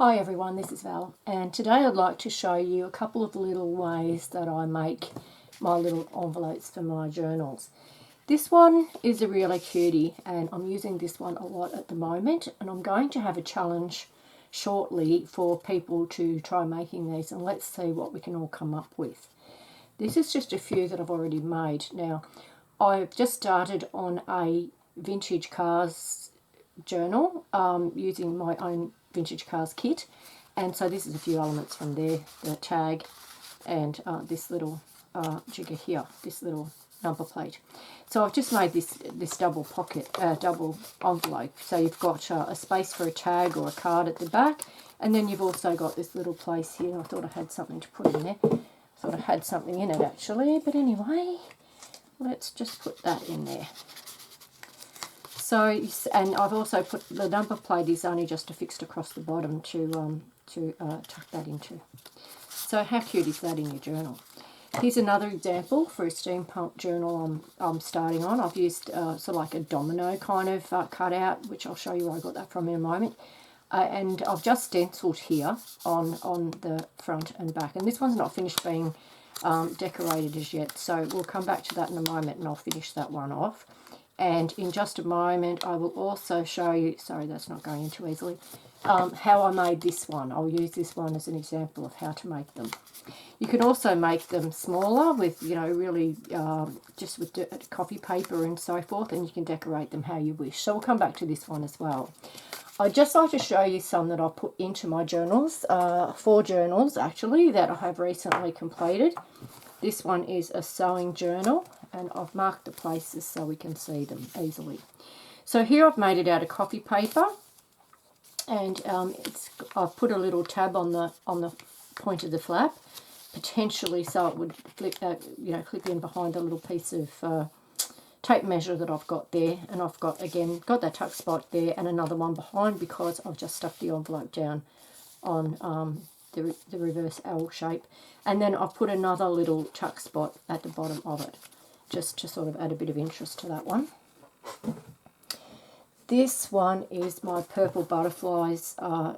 Hi everyone, this is Val, and today I'd like to show you a couple of little ways that I make my little envelopes for my journals. This one is a really cutie, and I'm using this one a lot at the moment, and I'm going to have a challenge shortly for people to try making these, and let's see what we can all come up with. This is just a few that I've already made. Now, I've just started on a vintage cars journal using my own vintage cars kit, and so this is a few elements from there, the tag and this little jigger here, this little number plate. So I've just made this double pocket, double envelope, so you've got a space for a tag or a card at the back, and then you've also got this little place here. I thought I had something to put in there. I thought I had something in it actually, but anyway, let's just put that in there. So, and I've also put the number plate is only just affixed across the bottom to tuck that into. So how cute is that in your journal? Here's another example for a steampunk journal I'm starting on. I've used sort of like a domino kind of cutout, which I'll show you where I got that from in a moment. And I've just stenciled here on the front and back. And this one's not finished being decorated as yet, so we'll come back to that in a moment and I'll finish that one off. And in just a moment, I will also show you, sorry, that's not going in too easily, how I made this one. I'll use this one as an example of how to make them. You can also make them smaller with, you know, really just with copy paper and so forth, and you can decorate them how you wish. So we'll come back to this one as well. I'd just like to show you some that I put into my journals, 4 journals actually that I have recently completed. This one is a sewing journal, and I've marked the places so we can see them easily. So here I've made it out of copy paper, and I've put a little tab on the point of the flap, potentially so it would clip in behind a little piece of tape measure that I've got there, and I've got that tuck spot there and another one behind because I've just stuck the envelope down on the reverse L shape, and then I've put another little tuck spot at the bottom of it just to sort of add a bit of interest to that one. This one is my Purple Butterflies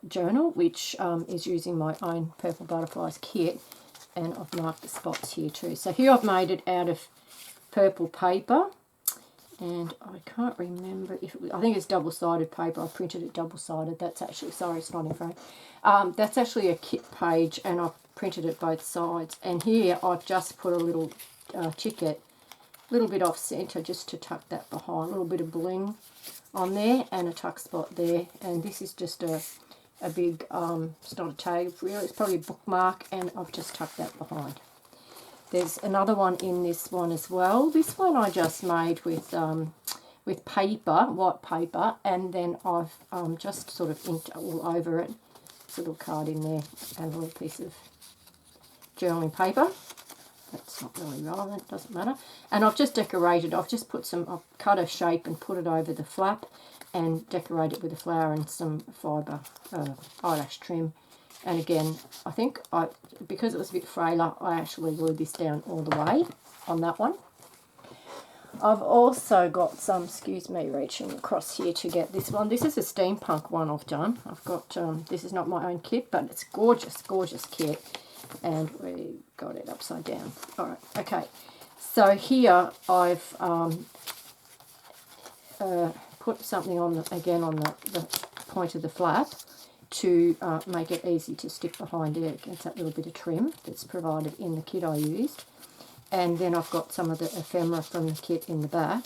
journal, which is using my own Purple Butterflies kit, and I've marked the spots here too. So here I've made it out of purple paper, and I can't remember if it was, I think it's double-sided paper. I printed it double-sided. That's actually, sorry, it's not in frame. That's actually a kit page, and I've printed it both sides. And here I've just put a little ticket, a little bit off centre, just to tuck that behind, a little bit of bling on there and a tuck spot there. And this is just a big, it's not a tag really, it's probably a bookmark, and I've just tucked that behind. There's another one in this one as well. This one I just made with paper, white paper, and then I've just sort of inked all over it. There's a little card in there and a little piece of journaling paper. That's not really relevant, doesn't matter. And I've just decorated, I've cut a shape and put it over the flap and decorate it with a flower and some fibre eyelash trim. And again, I think because it was a bit frailer, I actually glued this down all the way on that one. I've also got some, excuse me, reaching across here to get this one. This is a steampunk one I've done. I've got, this is not my own kit, but it's gorgeous, gorgeous kit. And we got it upside down. All right, okay. So here I've put something on, on the point of the flap to make it easy to stick behind it against that little bit of trim that's provided in the kit I used. And then I've got some of the ephemera from the kit in the back,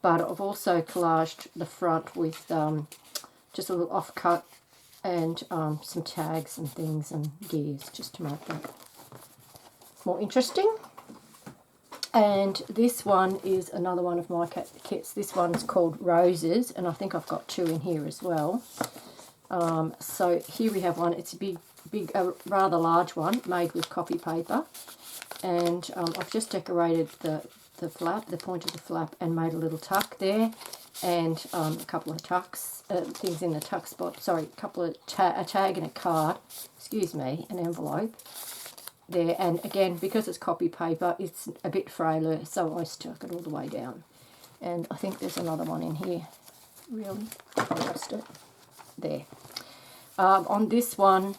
but I've also collaged the front with just a little offcut and some tags and things and gears just to make that more interesting. And this one is another one of my kits. This one's called Roses, and I think I've got 2 in here as well. So here we have one. It's a rather large one made with copy paper, and I've just decorated the flap, the point of the flap, and made a little tuck there, and a couple of tucks, things in the tuck spot. Sorry, a couple of a tag and a card. Excuse me, an envelope there. And again, because it's copy paper, it's a bit frailer, so I stuck it all the way down. And I think there's another one in here. Really, I lost it. There. On this one,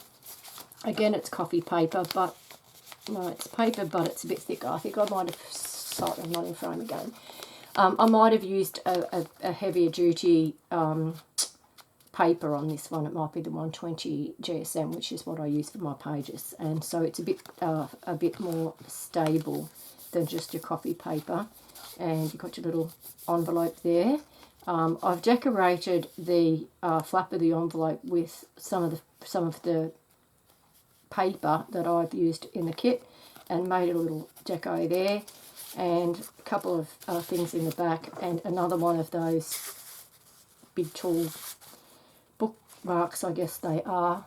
again, it's coffee paper, but no, it's paper, but it's a bit thicker. I think I might have, sorry, I'm not in frame again. I might have used a heavier duty paper on this one. It might be the 120 GSM, which is what I use for my pages, and so it's a bit more stable than just your coffee paper. And you've got your little envelope there. I've decorated the flap of the envelope with some of the paper that I've used in the kit, and made a little deco there, and a couple of things in the back, and another one of those big tall bookmarks, I guess they are,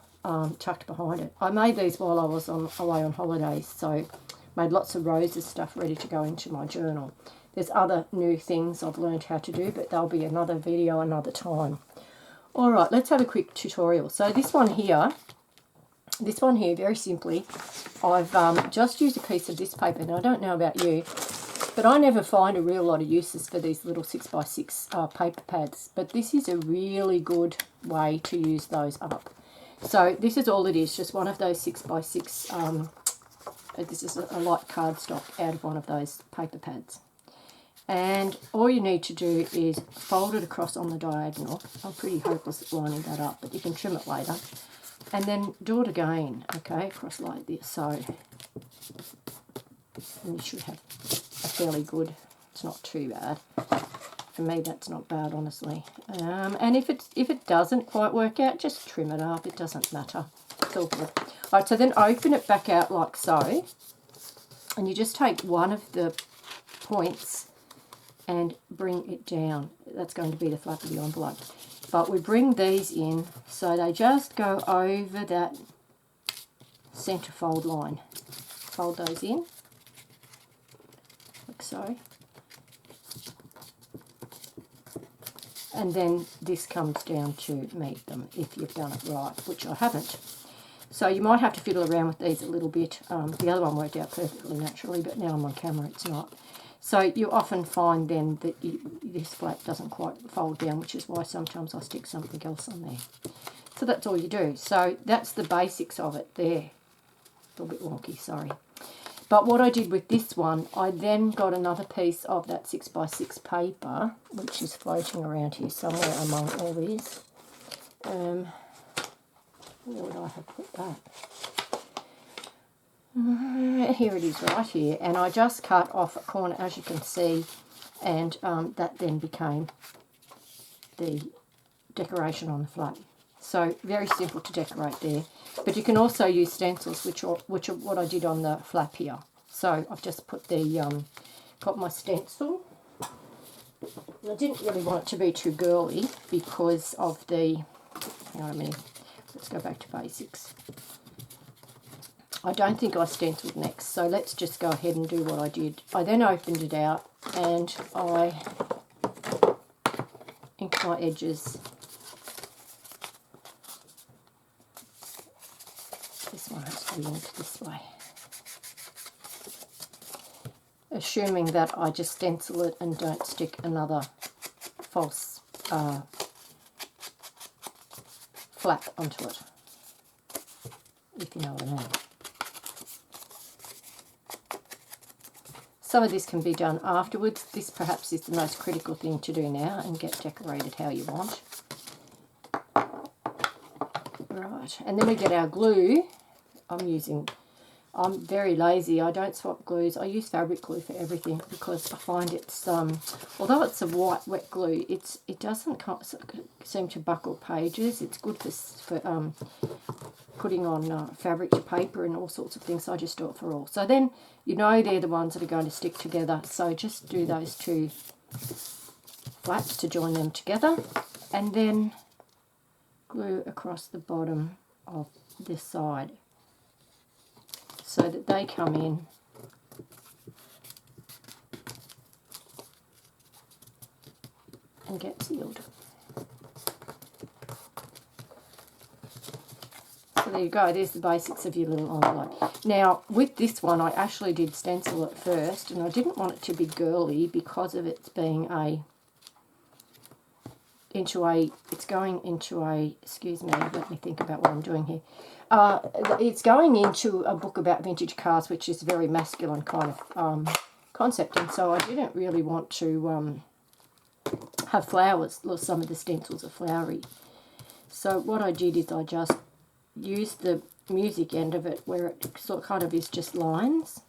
tucked behind it. I made these while I was away on holidays, so made lots of rows of stuff ready to go into my journal. There's other new things I've learned how to do, but there'll be another video another time. All right, let's have a quick tutorial. So this one here, very simply, I've just used a piece of this paper. Now, I don't know about you, but I never find a real lot of uses for these little 6x6 paper pads. But this is a really good way to use those up. So this is all it is, just one of those 6x6, this is a light cardstock out of one of those paper pads. And all you need to do is fold it across on the diagonal. I'm pretty hopeless at lining that up, but you can trim it later. And then do it again, okay, across like this. So and you should have a fairly good, it's not too bad. For me, that's not bad, honestly. And if it doesn't quite work out, just trim it up. It doesn't matter. It's all good. All right, so then open it back out like so. And you just take one of the points and bring it down. That's going to be the flap of the envelope. But we bring these in so they just go over that centre fold line. Fold those in, like so. And then this comes down to meet them if you've done it right, which I haven't. So you might have to fiddle around with these a little bit. The other one worked out perfectly naturally, but now I'm on camera, it's not. So you often find then that this flap doesn't quite fold down, which is why sometimes I stick something else on there. So that's all you do. So that's the basics of it there. A little bit wonky, sorry. But what I did with this one, I then got another piece of that 6x6 paper, which is floating around here somewhere among all these. Where would I have put that? Here it is, right here, and I just cut off a corner, as you can see, and that then became the decoration on the flap. So very simple to decorate there, but you can also use stencils, which are what I did on the flap here. So I've just put the got my stencil. And I didn't really want it to be too girly because of the, hang on a minute, let's go back to basics. I don't think I stenciled next, so let's just go ahead and do what I did. I then opened it out and I inked my edges. This one has to be inked this way. Assuming that I just stencil it and don't stick another false flap onto it, if you know what I mean. Some of this can be done afterwards. This perhaps is the most critical thing to do now and get decorated how you want. Right, and then we get our glue. I'm very lazy. I don't swap glues. I use fabric glue for everything because I find it's, although it's a white wet glue, it doesn't seem to buckle pages. It's good for putting on fabric to paper and all sorts of things, so I just do it for all. So then you know they're the ones that are going to stick together, so just do those two flaps to join them together, and then glue across the bottom of this side so that they come in and get sealed. So there you go, there's the basics of your little envelope. Now with this one I actually did stencil it first, and I didn't want it to be girly because of its being it's going into a, excuse me, let me think about what I'm doing here. It's going into a book about vintage cars, which is a very masculine kind of concept, and so I didn't really want to have flowers. Some of the stencils are flowery. So what I did is I just used the music end of it where it sort of kind of is just lines.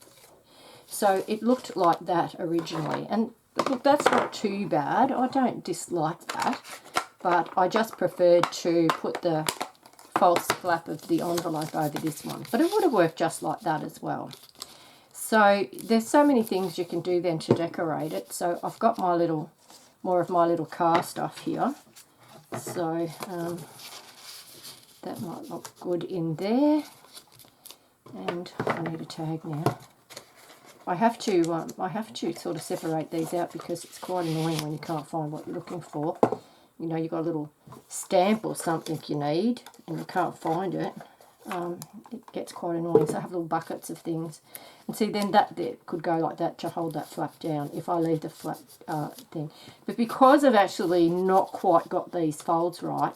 So it looked like that originally, and look, that's not too bad. I don't dislike that, but I just preferred to put the false flap of the envelope over this one. But it would have worked just like that as well. So there's so many things you can do then to decorate it. So I've got my little, more of my little car stuff here. So that might look good in there. And I need a tag now. I have to sort of separate these out because it's quite annoying when you can't find what you're looking for. You know, you've got a little stamp or something you need and you can't find it. It gets quite annoying. So I have little buckets of things. And see, then that there could go like that to hold that flap down if I leave the flap thing. But because I've actually not quite got these folds right,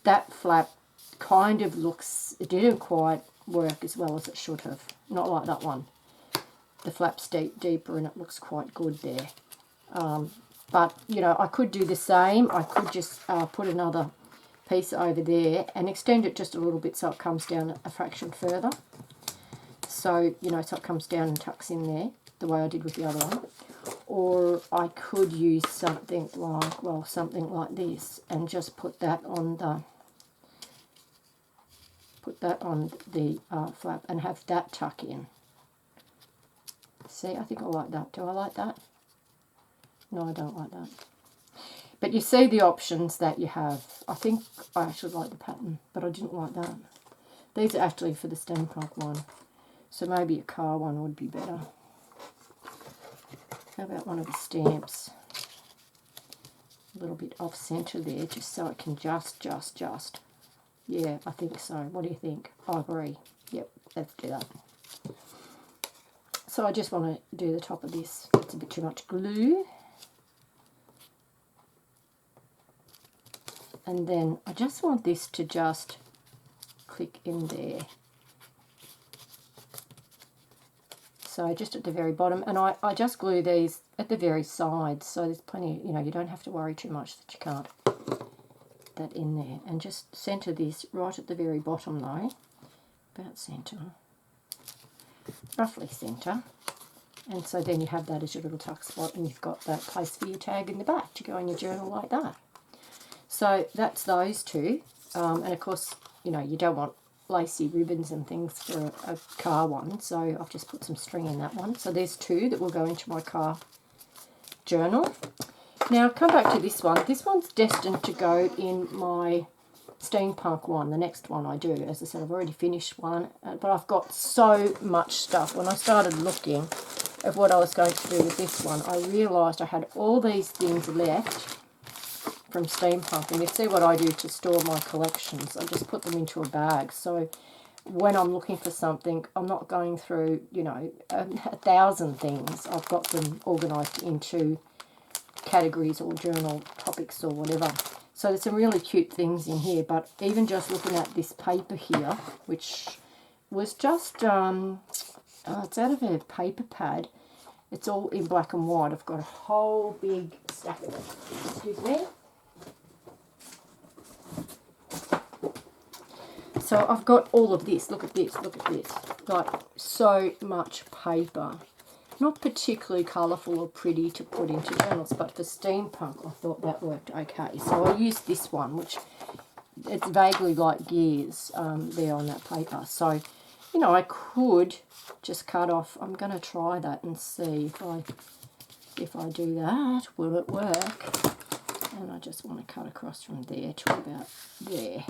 that flap kind of looks, it didn't quite work as well as it should have. Not like that one. The flap's deeper and it looks quite good there. But, you know, I could do the same. I could just put another piece over there and extend it just a little bit so it comes down a fraction further. So, you know, so it comes down and tucks in there, the way I did with the other one. Or I could use something like, well, something like this and just put that on the flap and have that tuck in. See, I think I like that. Do I like that? No, I don't like that. But you see the options that you have. I think I actually like the pattern, but I didn't like that. These are actually for the steampunk one. So maybe a car one would be better. How about one of the stamps? A little bit off centre there, just so it can just. Yeah, I think so. What do you think? I agree. Yep, let's do that. So I just want to do the top of this. It's a bit too much glue. And then I just want this to just click in there. So just at the very bottom. And I just glue these at the very sides. So there's plenty, you know, you don't have to worry too much that you can't get that in there. And just centre this right at the very bottom though. About centre. Roughly centre. And so then you have that as your little tuck spot and you've got that place for your tag in the back to go in your journal like that. So that's those two. And of course, you know, you don't want lacy ribbons and things for a car one. So I've just put some string in that one. So there's two that will go into my car journal. Now come back to this one. This one's destined to go in my steampunk one, the next one I do. As I said, I've already finished one, but I've got so much stuff. When I started looking at what I was going to do with this one, I realised I had all these things left from steampunk, and you see what I do to store my collections. I just put them into a bag, so when I'm looking for something, I'm not going through, you know, 1,000 things. I've got them organised into categories or journal topics or whatever. So there's some really cute things in here, but even just looking at this paper here, which was just, it's out of a paper pad. It's all in black and white. I've got a whole big stack of it. Excuse me. So I've got all of this. Look at this. Look at this. Like, so much paper. Not particularly colourful or pretty to put into journals, but for steampunk I thought that worked okay. So I used this one, which it's vaguely like gears there on that paper. So, you know, I could just cut off. I'm going to try that and see if I do that, will it work? And I just want to cut across from there to about there.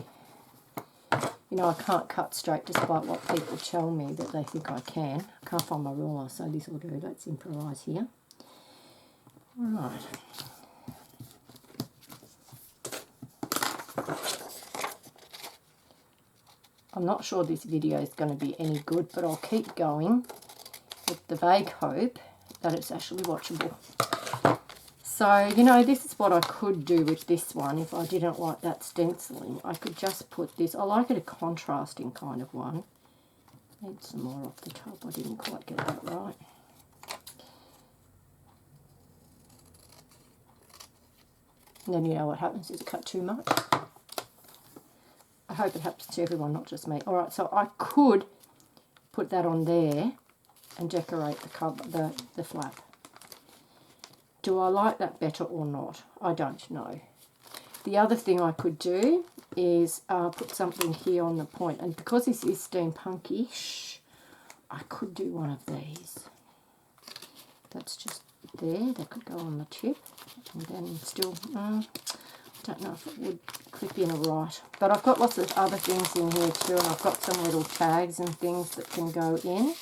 You know, I can't cut straight despite what people tell me that they think I can. I can't find my ruler, so this will do. Let's improvise here. All right. I'm not sure this video is going to be any good, but I'll keep going with the vague hope that it's actually watchable. So, you know, this is what I could do with this one if I didn't like that stenciling. I could just put this. I like it a contrasting kind of one. Need some more off the top. I didn't quite get that right. And then you know what happens is it cut too much. I hope it happens to everyone, not just me. Alright, so I could put that on there and decorate the cover, the flap. Do I like that better or not? I don't know. The other thing I could do is put something here on the point. And because this is steampunkish, I could do one of these. That's just there. That could go on the tip. And then still, I don't know if it would clip in right. But I've got lots of other things in here too. And I've got some little tags and things that can go in.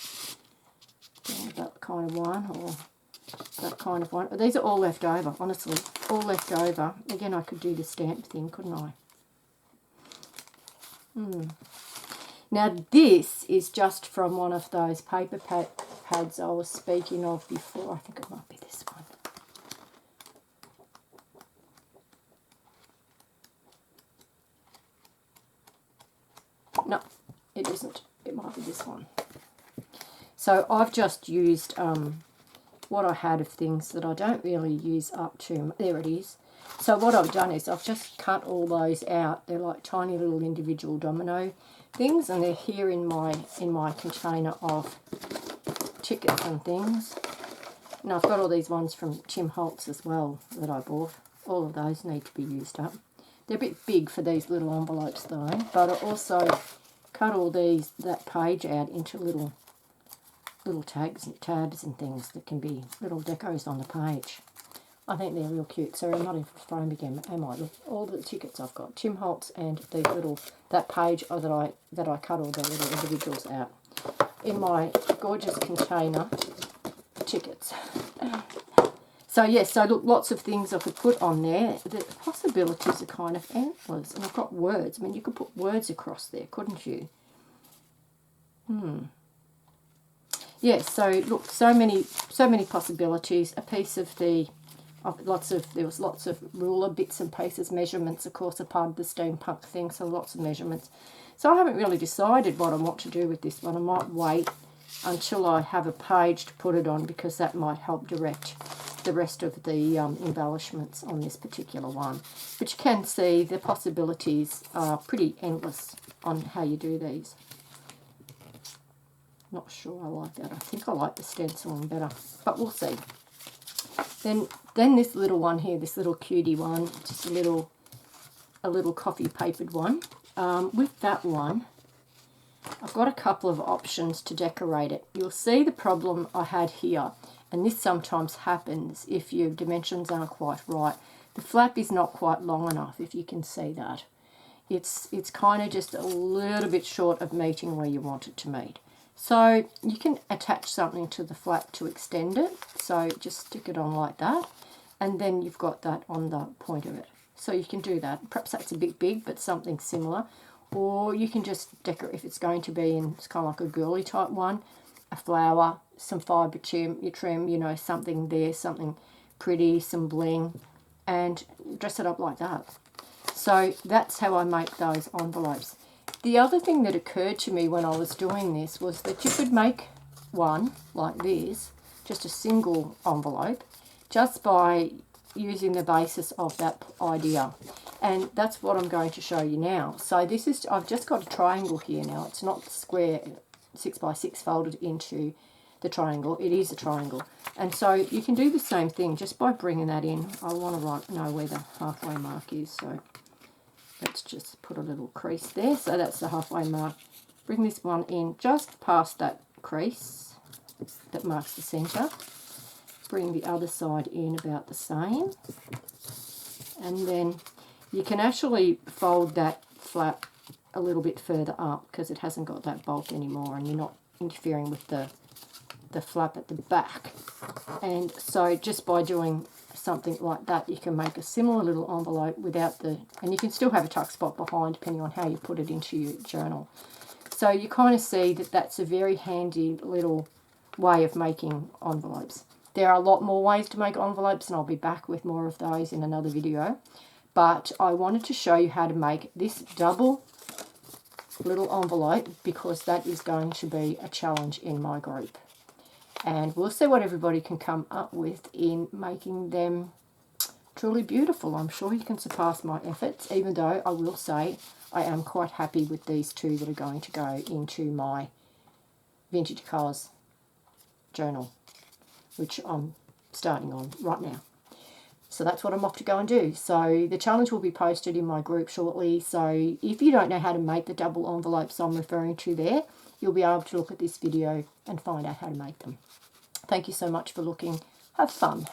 That kind of one, or that kind of one. These are all left over, honestly. All left over. Again, I could do the stamp thing, couldn't I? Now, this is just from one of those paper pads I was speaking of before. I think it might be this one. No, it isn't. It might be this one. So I've just used what I had of things that I don't really use up to. There it is. So what I've done is I've just cut all those out. They're like tiny little individual domino things, and they're here in my container of tickets and things. And I've got all these ones from Tim Holtz as well that I bought. All of those need to be used up. They're a bit big for these little envelopes though, but I also cut all that page out into little tags and tabs and things that can be little decos on the page. I think they're real cute. Sorry, I'm not in frame again, am I? Look, all the tickets I've got, Tim Holtz, and that page that I cut all the little individuals out in my gorgeous container tickets. So yes, so look, lots of things I could put on there. The possibilities are kind of endless, and I've got words. I mean, you could put words across there, couldn't you? Yes, so look, so many possibilities. A piece of there was lots of ruler bits and pieces, measurements, of course, are part of the steampunk thing, so lots of measurements. So I haven't really decided what I want to do with this one. I might wait until I have a page to put it on, because that might help direct the rest of the embellishments on this particular one. But you can see the possibilities are pretty endless on how you do these. Not sure I like that. I think I like the stenciling better, but we'll see. Then this little one here, this little cutie one, just a little coffee papered one. With that one, I've got a couple of options to decorate it. You'll see the problem I had here, and this sometimes happens if your dimensions aren't quite right. The flap is not quite long enough, if you can see that. It's kind of just a little bit short of meeting where you want it to meet. So you can attach something to the flap to extend it. So just stick it on like that, and then you've got that on the point of it. So you can do that. Perhaps that's a bit big, but something similar. Or you can just decorate, if it's going to be in, it's kind of like a girly type one, a flower, some fibre trim, you know, something there, something pretty, some bling, and dress it up like that. So that's how I make those envelopes. The other thing that occurred to me when I was doing this was that you could make one like this, just a single envelope, just by using the basis of that idea. And that's what I'm going to show you now. So this is, I've just got a triangle here now. It's not square 6x6 folded into the triangle. It is a triangle. And so you can do the same thing just by bringing that in. I want to know where the halfway mark is, so let's just put a little crease there. So that's the halfway mark. Bring this one in just past that crease that marks the centre. Bring the other side in about the same. And then you can actually fold that flap a little bit further up because it hasn't got that bulk anymore, and you're not interfering with the flap at the back. And so just by doing something like that, you can make a similar little envelope without and you can still have a tuck spot behind depending on how you put it into your journal. So you kind of see that that's a very handy little way of making envelopes. There are a lot more ways to make envelopes, and I'll be back with more of those in another video. But I wanted to show you how to make this double little envelope because that is going to be a challenge in my group. And we'll see what everybody can come up with in making them truly beautiful. I'm sure you can surpass my efforts, even though I will say I am quite happy with these two that are going to go into my Vintage Colours journal, which I'm starting on right now. So that's what I'm off to go and do. So the challenge will be posted in my group shortly. So if you don't know how to make the double envelopes I'm referring to there, you'll be able to look at this video and find out how to make them. Thank you so much for looking. Have fun.